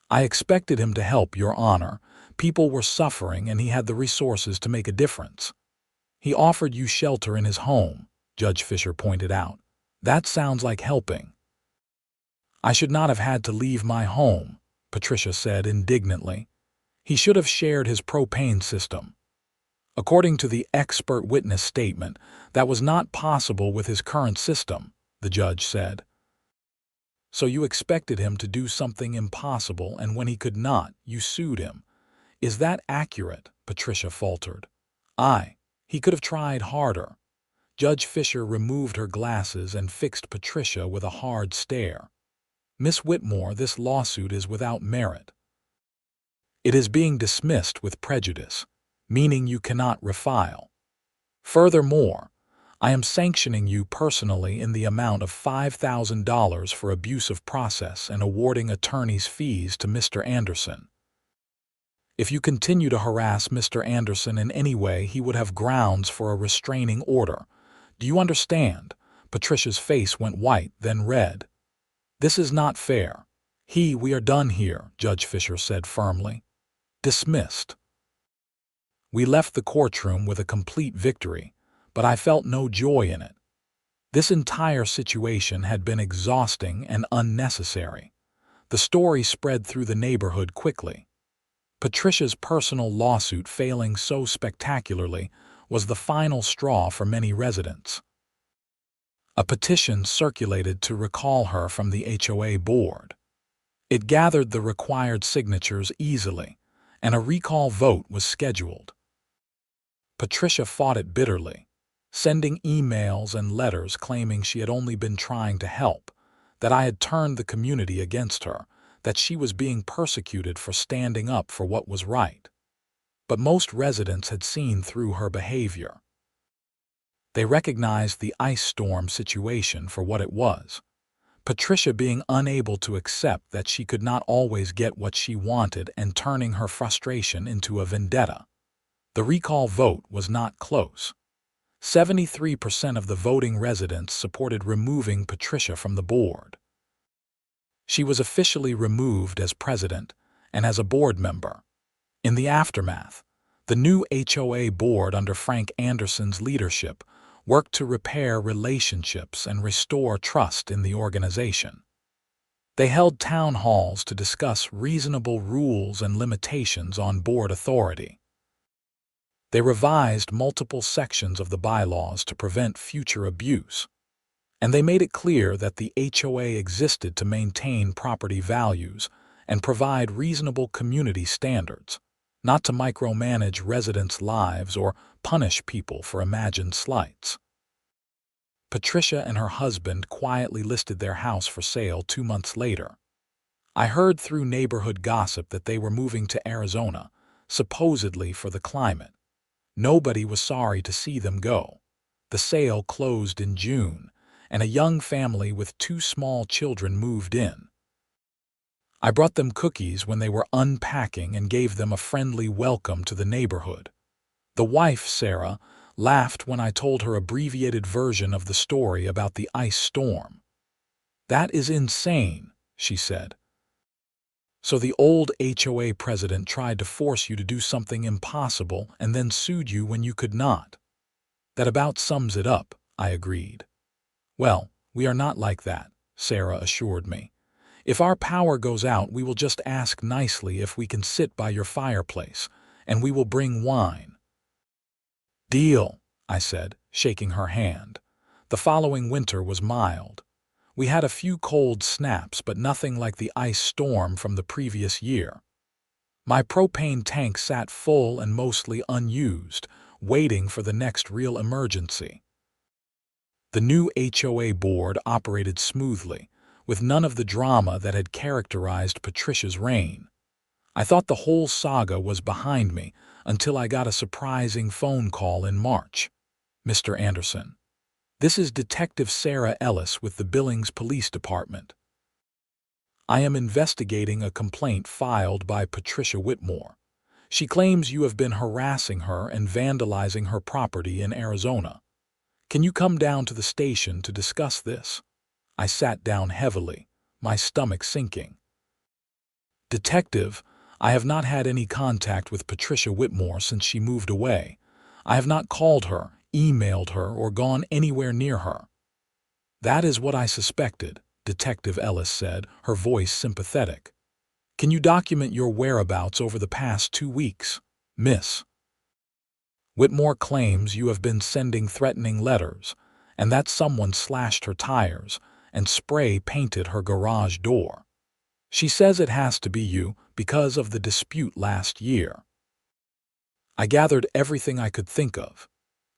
Speaker 1: "I expected him to help, Your Honor. People were suffering and he had the resources to make a difference." "He offered you shelter in his home," Judge Fisher pointed out. "That sounds like helping." "I should not have had to leave my home," Patricia said indignantly. "He should have shared his propane system. According to the expert witness statement, that was not possible with his current system," the judge said. "So you expected him to do something impossible, and when he could not, you sued him. Is that accurate?" Patricia faltered. He could have tried harder." Judge Fisher removed her glasses and fixed Patricia with a hard stare. "Miss Whitmore, this lawsuit is without merit. It is being dismissed with prejudice, meaning you cannot refile. Furthermore, I am sanctioning you personally in the amount of $5,000 for abuse of process and awarding attorney's fees to Mr. Anderson. If you continue to harass Mr. Anderson in any way, he would have grounds for a restraining order. Do you understand?" Patricia's face went white, then red. "This is not fair. We are done here," Judge Fisher said firmly. "Dismissed." We left the courtroom with a complete victory, but I felt no joy in it. This entire situation had been exhausting and unnecessary. The story spread through the neighborhood quickly. Patricia's personal lawsuit failing so spectacularly was the final straw for many residents. A petition circulated to recall her from the HOA board. It gathered the required signatures easily, and a recall vote was scheduled. Patricia fought it bitterly, sending emails and letters claiming she had only been trying to help, that I had turned the community against her, that she was being persecuted for standing up for what was right. But most residents had seen through her behavior. They recognized the ice storm situation for what it was. Patricia being unable to accept that she could not always get what she wanted and turning her frustration into a vendetta. The recall vote was not close. 73% of the voting residents supported removing Patricia from the board. She was officially removed as president and as a board member. In the aftermath, the new HOA board under Frank Anderson's leadership worked to repair relationships and restore trust in the organization. They held town halls to discuss reasonable rules and limitations on board authority. They revised multiple sections of the bylaws to prevent future abuse. And they made it clear that the HOA existed to maintain property values and provide reasonable community standards. not to micromanage residents' lives or punish people for imagined slights. Patricia and her husband quietly listed their house for sale 2 months later. I heard through neighborhood gossip that they were moving to Arizona, supposedly for the climate. Nobody was sorry to see them go. The sale closed in June, and a young family with 2 small children moved in. I brought them cookies when they were unpacking and gave them a friendly welcome to the neighborhood. The wife, Sarah, laughed when I told her abbreviated version of the story about the ice storm. "That is insane," she said. "So the old HOA president tried to force you to do something impossible and then sued you when you could not." "That about sums it up," I agreed. "Well, we are not like that," Sarah assured me. "If our power goes out, we will just ask nicely if we can sit by your fireplace, and we will bring wine." "Deal," I said, shaking her hand. The following winter was mild. We had a few cold snaps, but nothing like the ice storm from the previous year. My propane tank sat full and mostly unused, waiting for the next real emergency. The new HOA board operated smoothly, with none of the drama that had characterized Patricia's reign. I thought the whole saga was behind me until I got a surprising phone call in March. "Mr. Anderson, this is Detective Sarah Ellis with the Billings Police Department. I am investigating a complaint filed by Patricia Whitmore. She claims you have been harassing her and vandalizing her property in Arizona. Can you come down to the station to discuss this?" I sat down heavily, my stomach sinking. "Detective, I have not had any contact with Patricia Whitmore since she moved away. I have not called her, emailed her, or gone anywhere near her." "That is what I suspected," Detective Ellis said, her voice sympathetic. "Can you document your whereabouts over the past 2 weeks, Miss?" "Whitmore claims you have been sending threatening letters, and that someone slashed her tires and spray painted her garage door. She says it has to be you because of the dispute last year." I gathered everything I could think of.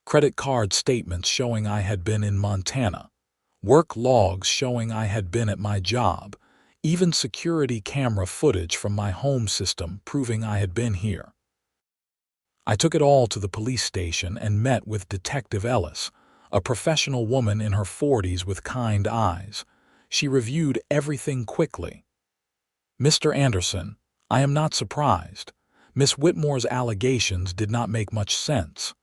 Speaker 1: Credit card statements showing I had been in Montana, work logs showing I had been at my job, even security camera footage from my home system proving I had been here. I took it all to the police station and met with Detective Ellis, a professional woman in her 40s with kind eyes. She reviewed everything quickly. "Mr. Anderson, I am not surprised. Miss Whitmore's allegations did not make much sense.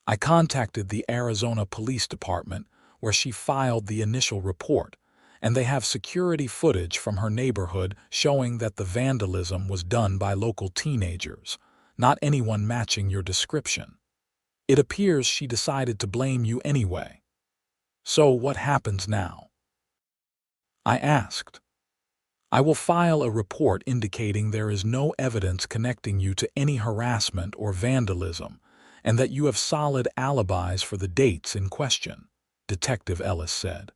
Speaker 1: I contacted the Arizona Police Department, where she filed the initial report, and they have security footage from her neighborhood showing that the vandalism was done by local teenagers, not anyone matching your description. It appears she decided to blame you anyway. So what happens now?" I asked. "I will file a report indicating there is no evidence connecting you to any harassment or vandalism, and that you have solid alibis for the dates in question," Detective Ellis said.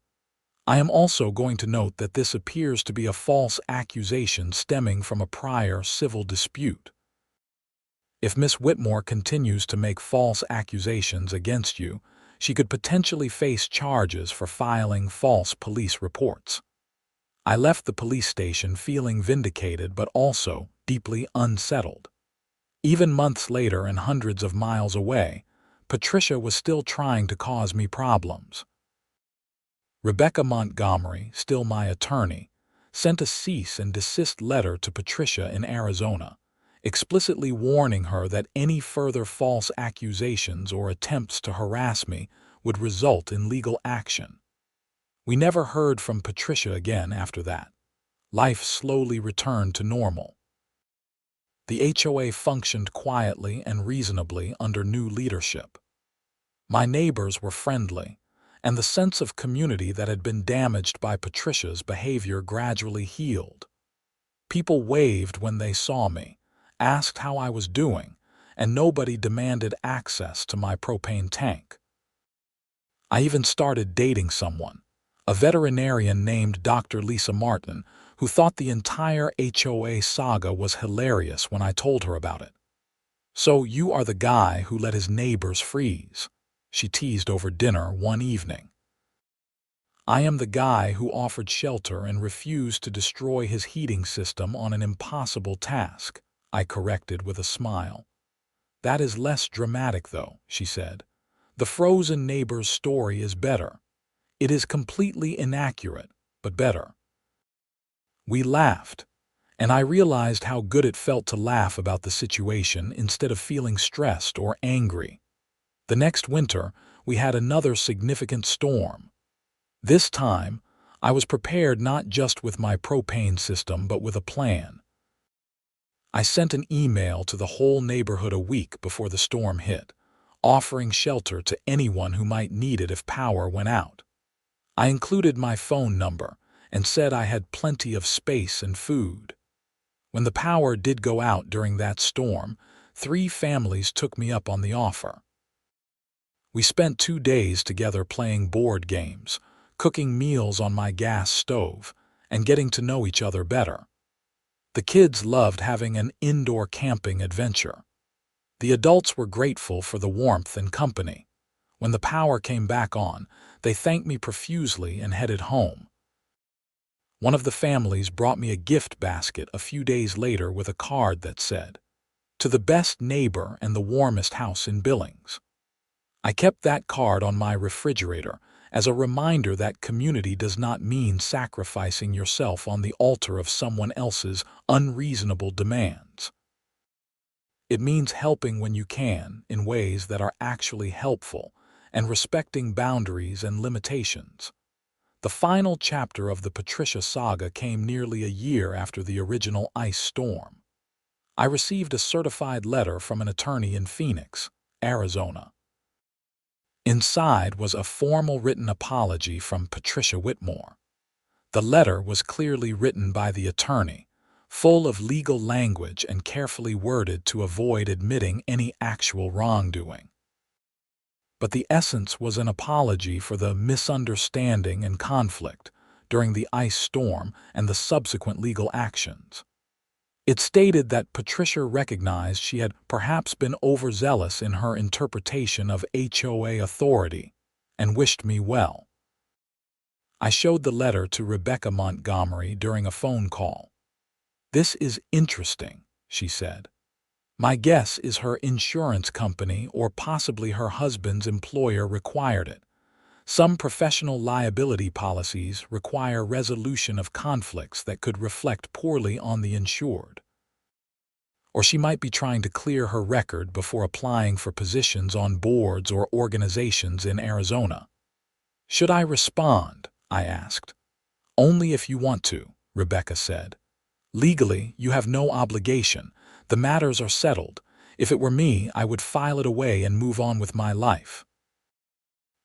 Speaker 1: "I am also going to note that this appears to be a false accusation stemming from a prior civil dispute. If Miss Whitmore continues to make false accusations against you, she could potentially face charges for filing false police reports." I left the police station feeling vindicated but also deeply unsettled. Even months later and hundreds of miles away, Patricia was still trying to cause me problems. Rebecca Montgomery, still my attorney, sent a cease and desist letter to Patricia in Arizona, explicitly warning her that any further false accusations or attempts to harass me would result in legal action. We never heard from Patricia again after that. Life slowly returned to normal. The HOA functioned quietly and reasonably under new leadership. My neighbors were friendly, and the sense of community that had been damaged by Patricia's behavior gradually healed. People waved when they saw me, asked how I was doing, and nobody demanded access to my propane tank. I even started dating someone, a veterinarian named Dr. Lisa Martin, who thought the entire HOA saga was hilarious when I told her about it. "So you are the guy who let his neighbors freeze," she teased over dinner one evening. "I am the guy who offered shelter and refused to destroy his heating system on an impossible task," I corrected with a smile. "That is less dramatic, though," she said. "The frozen neighbor's story is better. It is completely inaccurate, but better." We laughed, and I realized how good it felt to laugh about the situation instead of feeling stressed or angry. The next winter, we had another significant storm. This time, I was prepared not just with my propane system but with a plan. I sent an email to the whole neighborhood a week before the storm hit, offering shelter to anyone who might need it if power went out. I included my phone number and said I had plenty of space and food. When the power did go out during that storm, 3 families took me up on the offer. We spent 2 days together playing board games, cooking meals on my gas stove, and getting to know each other better. The kids loved having an indoor camping adventure. The adults were grateful for the warmth and company. When the power came back on, they thanked me profusely and headed home. One of the families brought me a gift basket a few days later with a card that said, "To the best neighbor and the warmest house in Billings." I kept that card on my refrigerator as a reminder that community does not mean sacrificing yourself on the altar of someone else's unreasonable demands. It means helping when you can in ways that are actually helpful and respecting boundaries and limitations. The final chapter of the Patricia saga came nearly a year after the original ice storm. I received a certified letter from an attorney in Phoenix, Arizona. Inside was a formal written apology from Patricia Whitmore. The letter was clearly written by the attorney, full of legal language and carefully worded to avoid admitting any actual wrongdoing. But the essence was an apology for the misunderstanding and conflict during the ice storm and the subsequent legal actions. It stated that Patricia recognized she had perhaps been overzealous in her interpretation of HOA authority and wished me well. I showed the letter to Rebecca Montgomery during a phone call. "This is interesting," she said. "My guess is her insurance company or possibly her husband's employer required it. Some professional liability policies require resolution of conflicts that could reflect poorly on the insured. Or she might be trying to clear her record before applying for positions on boards or organizations in Arizona." "Should I respond?" I asked. "Only if you want to," Rebecca said. "Legally, you have no obligation. The matters are settled. If it were me, I would file it away and move on with my life."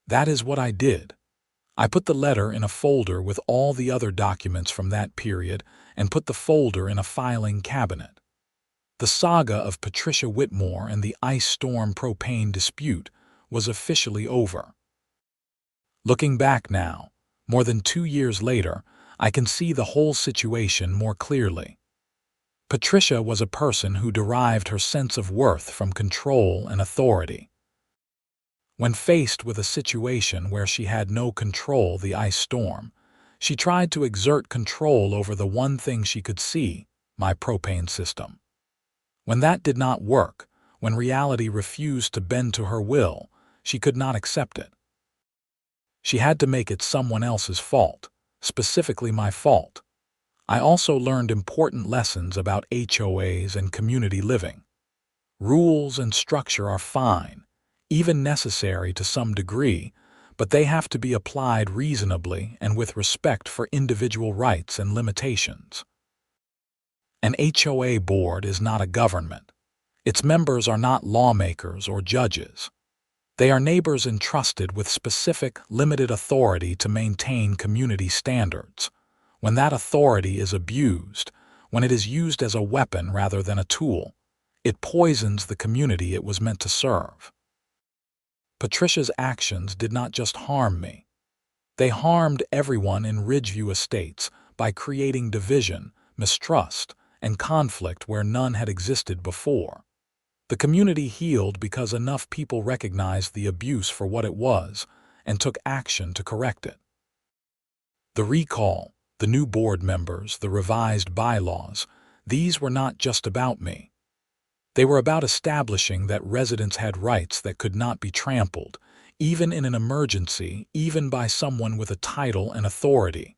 Speaker 1: That is what I did. I put the letter in a folder with all the other documents from that period and put the folder in a filing cabinet. The saga of Patricia Whitmore and the ice storm propane dispute was officially over. Looking back now, more than 2 years later, I can see the whole situation more clearly. Patricia was a person who derived her sense of worth from control and authority. When faced with a situation where she had no control, the ice storm, she tried to exert control over the one thing she could see, my propane system. When that did not work, when reality refused to bend to her will, she could not accept it. She had to make it someone else's fault, specifically my fault. I also learned important lessons about HOAs and community living. Rules and structure are fine, even necessary to some degree, but they have to be applied reasonably and with respect for individual rights and limitations. An HOA board is not a government. Its members are not lawmakers or judges. They are neighbors entrusted with specific, limited authority to maintain community standards. When that authority is abused, when it is used as a weapon rather than a tool, it poisons the community it was meant to serve. Patricia's actions did not just harm me. They harmed everyone in Ridgeview Estates by creating division, mistrust, and conflict where none had existed before. The community healed because enough people recognized the abuse for what it was and took action to correct it. The recall, the new board members, the revised bylaws, these were not just about me. They were about establishing that residents had rights that could not be trampled, even in an emergency, even by someone with a title and authority.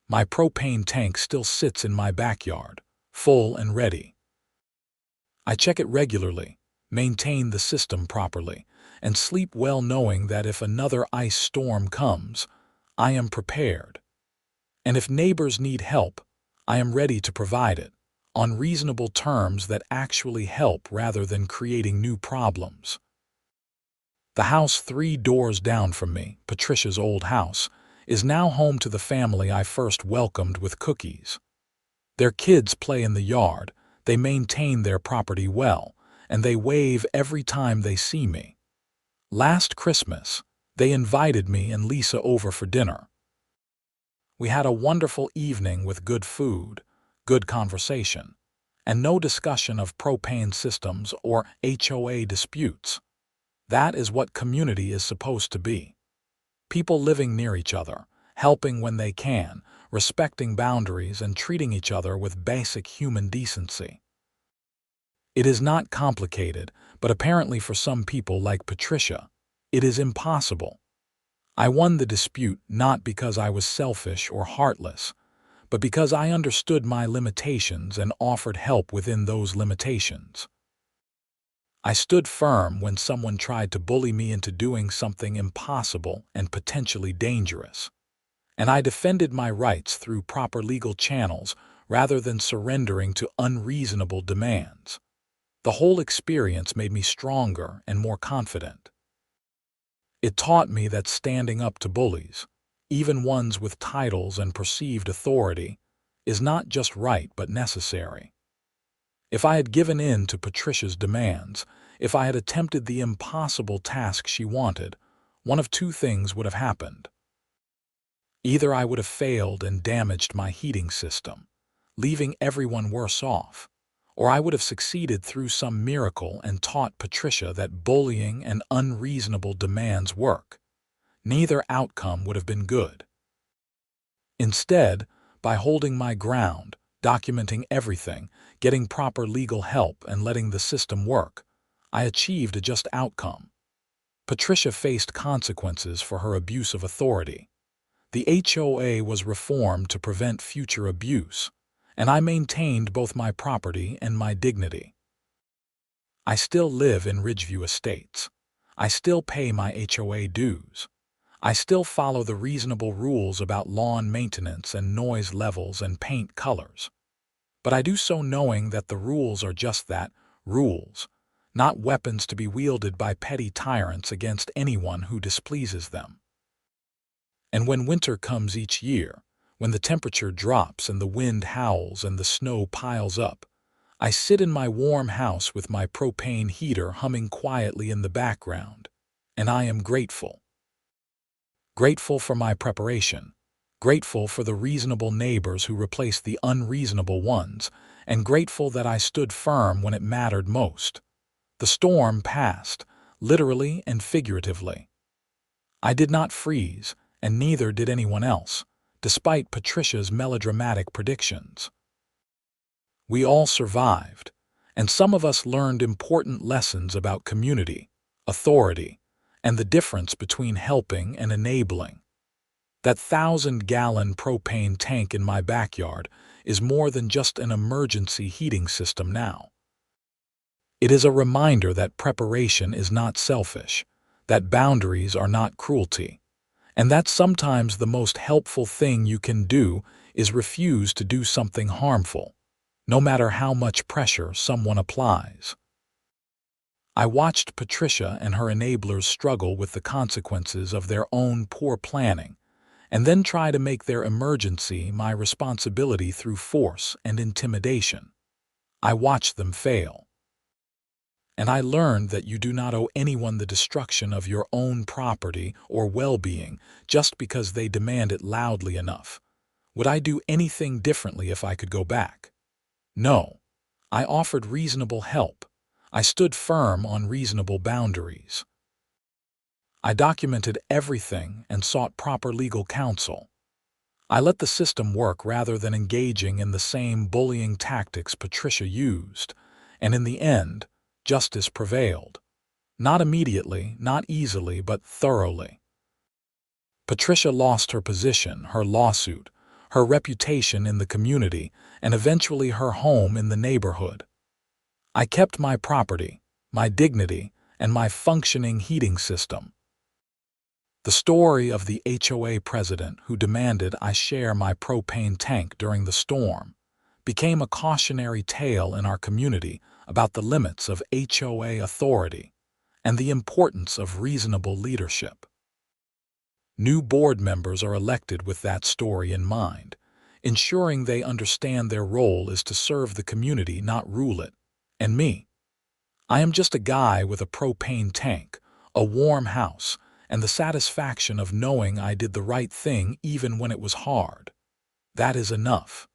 Speaker 1: My propane tank still sits in my backyard, full and ready. I check it regularly, maintain the system properly, and sleep well knowing that if another ice storm comes, I am prepared. And if neighbors need help, I am ready to provide it, on reasonable terms that actually help rather than creating new problems. The house 3 doors down from me, Patricia's old house, is now home to the family I first welcomed with cookies. Their kids play in the yard, they maintain their property well, and they wave every time they see me. Last Christmas, they invited me and Lisa over for dinner. We had a wonderful evening with good food, good conversation, and no discussion of propane systems or HOA disputes. That is what community is supposed to be. People living near each other, helping when they can, respecting boundaries and treating each other with basic human decency. It is not complicated, but apparently for some people like Patricia, it is impossible. I won the dispute not because I was selfish or heartless, but because I understood my limitations and offered help within those limitations. I stood firm when someone tried to bully me into doing something impossible and potentially dangerous. And I defended my rights through proper legal channels rather than surrendering to unreasonable demands. The whole experience made me stronger and more confident. It taught me that standing up to bullies, even ones with titles and perceived authority, is not just right but necessary. If I had given in to Patricia's demands, if I had attempted the impossible task she wanted, one of 2 things would have happened. Either I would have failed and damaged my heating system, leaving everyone worse off, or I would have succeeded through some miracle and taught Patricia that bullying and unreasonable demands work. Neither outcome would have been good. Instead, by holding my ground, documenting everything, getting proper legal help, and letting the system work, I achieved a just outcome. Patricia faced consequences for her abuse of authority. The HOA was reformed to prevent future abuse, and I maintained both my property and my dignity. I still live in Ridgeview Estates. I still pay my HOA dues. I still follow the reasonable rules about lawn maintenance and noise levels and paint colors. But I do so knowing that the rules are just that, rules, not weapons to be wielded by petty tyrants against anyone who displeases them. And when winter comes each year, when the temperature drops and the wind howls and the snow piles up, I sit in my warm house with my propane heater humming quietly in the background, and I am grateful. Grateful for my preparation, grateful for the reasonable neighbors who replaced the unreasonable ones, and grateful that I stood firm when it mattered most. The storm passed, literally and figuratively. I did not freeze, and neither did anyone else, despite Patricia's melodramatic predictions. We all survived, and some of us learned important lessons about community, authority, and the difference between helping and enabling. That 1,000-gallon propane tank in my backyard is more than just an emergency heating system now. It is a reminder that preparation is not selfish, that boundaries are not cruelty, and that sometimes the most helpful thing you can do is refuse to do something harmful, no matter how much pressure someone applies. I watched Patricia and her enablers struggle with the consequences of their own poor planning, and then try to make their emergency my responsibility through force and intimidation. I watched them fail. and I learned that you do not owe anyone the destruction of your own property or well-being just because they demand it loudly enough. Would I do anything differently if I could go back? No. I offered reasonable help. I stood firm on reasonable boundaries. I documented everything and sought proper legal counsel. I let the system work rather than engaging in the same bullying tactics Patricia used, and in the end, justice prevailed. Not immediately, not easily, but thoroughly. Patricia lost her position, her lawsuit, her reputation in the community, and eventually her home in the neighborhood. I kept my property, my dignity, and my functioning heating system. The story of the HOA president who demanded I share my propane tank during the storm became a cautionary tale in our community about the limits of HOA authority and the importance of reasonable leadership. New board members are elected with that story in mind, ensuring they understand their role is to serve the community, not rule it. And me, I am just a guy with a propane tank, a warm house, and the satisfaction of knowing I did the right thing even when it was hard. That is enough.